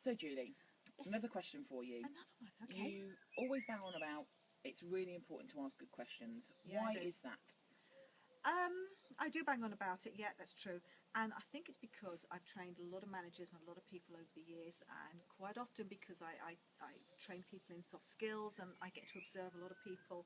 So Julie, Yes. another question for you. Another one, okay. You always bang on about it's really important to ask good questions. Yeah, I Why do. is that? I do bang on about it, yeah, that's true. And I think it's because I've trained a lot of managers and a lot of people over the years, and quite often because I train people in soft skills and I get to observe a lot of people,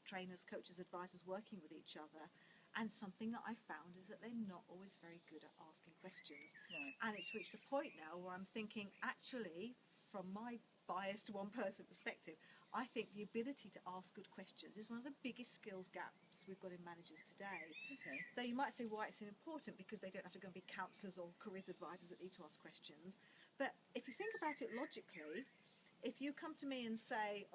trainers, coaches, advisors working with each other. And something that I found is that they're not always very good at asking questions. Right. And it's reached the point now where I'm thinking, actually, from my biased one person perspective, I think the ability to ask good questions is one of the biggest skills gaps we've got in managers today. Okay. Though you might say why it's important, because they don't have to go and be counsellors or careers advisors that need to ask questions. But if you think about it logically, if you come to me and say,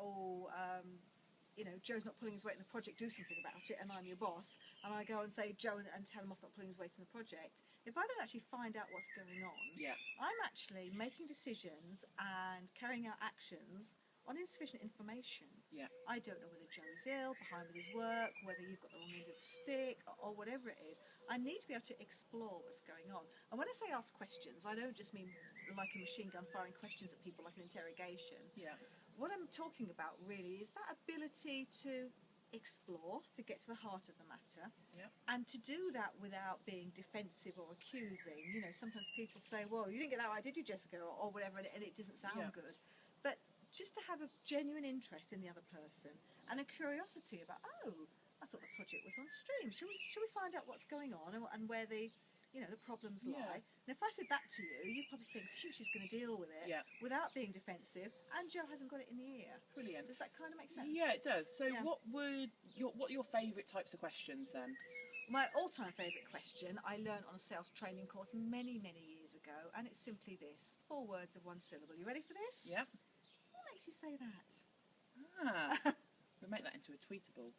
Joe's not pulling his weight in the project, do something about it, and I'm your boss, and I go and say, Joe, and tell him off not pulling his weight in the project, if I don't actually find out what's going on, Yeah. I'm actually making decisions and carrying out actions on insufficient information. Yeah. I don't know whether Joe is ill, behind with his work, whether you've got the wrong end of the stick, or whatever it is. I need to be able to explore what's going on. And when I say ask questions, I don't just mean like a machine gun firing questions at people like an interrogation. Yeah. What I'm talking about really is that ability to explore, to get to the heart of the matter, Yeah. and to do that without being defensive or accusing. You know, sometimes people say, well, you didn't get that right, did you, Jessica, or whatever, and it doesn't sound Yeah. good. But just to have a genuine interest in the other person and a curiosity about, oh, I thought the project was on stream. Shall we find out what's going on and where the problems lie? Yeah. And if I said that to you, you'd probably think, phew, she's going to deal with it Yeah. without being defensive, and Joe hasn't got it in the ear. Brilliant. Does that kind of make sense? Yeah, it does. So Yeah. what are your favourite types of questions then? My all-time favourite question I learned on a sales training course many, many years ago, and it's simply this: 4 words of 1 syllable. You ready for this? Yeah. What makes you say that? Ah. We'll make that into a tweetable.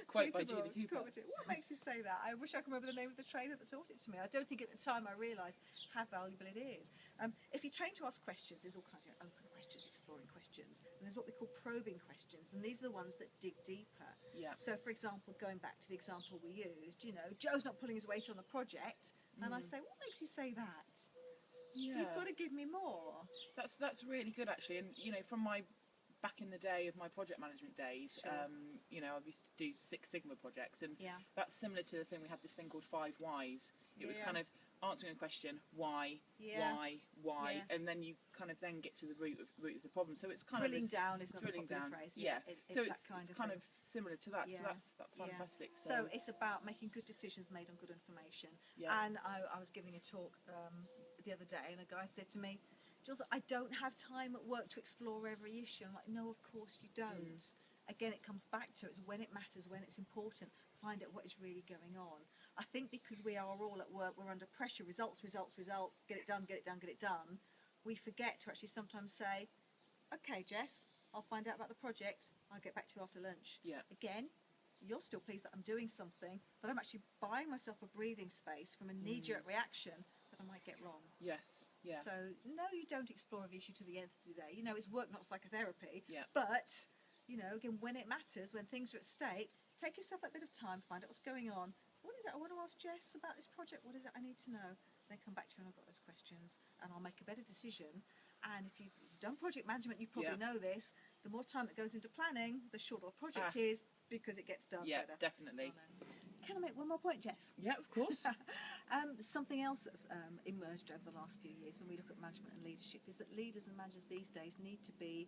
Quote by Julie Tweetable. Cooper. What makes you say that? I wish I could remember the name of the trainer that taught it to me. I don't think at the time I realised how valuable it is. If you train to ask questions, there's all kinds of open questions, exploring questions, and there's what we call probing questions, and these are the ones that dig deeper. Yeah. So, for example, going back to the example we used, Joe's not pulling his weight on the project, and I say, what makes you say that? Yeah. You've got to give me more. That's really good actually, and from my back in the day of my project management days, Sure. I used to do Six Sigma projects, and Yeah. that's similar to the thing we had this thing called 5 whys. It was Yeah. kind of answering a question, why, Yeah. why, Yeah. and then you kind of then get to the root of the problem. So it's kind Drilling of this, down is not a drilling popular down. phrase. Yeah, It's so that it's kind of kind thing. of similar to that. Yeah. So that's Yeah. fantastic. So it's about making good decisions made on good information. Yeah. And I was giving a talk the other day, and a guy said to me, Jules, I don't have time at work to explore every issue. I'm like, no, of course you don't. Again, it comes back to it's when it matters, when it's important, find out what is really going on. I think because we are all at work, we're under pressure, results, get it done. We forget to actually sometimes say, okay, Jess, I'll find out about the project. I'll get back to you after lunch. Yeah. Again, you're still pleased that I'm doing something, but I'm actually buying myself a breathing space from a knee-jerk reaction that I might get wrong. Yes. Yeah. So, no, you don't explore an issue to the nth today. It's work, not psychotherapy. Yeah. But, again, when it matters, when things are at stake, take yourself that bit of time, find out what's going on. What is it I want to ask Jess about this project? What is it I need to know? Then come back to you and I've got those questions, and I'll make a better decision. And if you've done project management, you probably Yeah. know this. The more time that goes into planning, the shorter a project is, because it gets done Yeah, better. definitely. Can I make one more point, Jess? Yeah, of course. Something else that's emerged over the last few years when we look at management and leadership is that leaders and managers these days need to be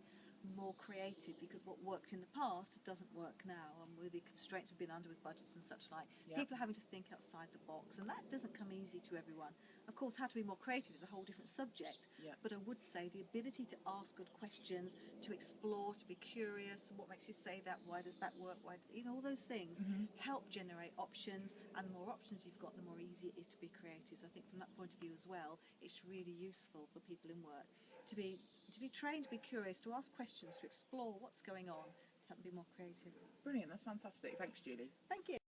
more creative, because what worked in the past doesn't work now, and with the constraints we've been under with budgets and such like, Yeah. people are having to think outside the box, and that doesn't come easy to everyone. Of course, how to be more creative is a whole different subject, Yeah. but I would say the ability to ask good questions, to explore, to be curious, what makes you say that, why does that work, all those things help generate options, and the more options you've got, the more easy it is to be creative. So I think from that point of view as well, it's really useful for people in work to be trained, to be curious, to ask questions, to explore what's going on, to help them be more creative. Brilliant. That's fantastic. Thanks, Julie. Thank you.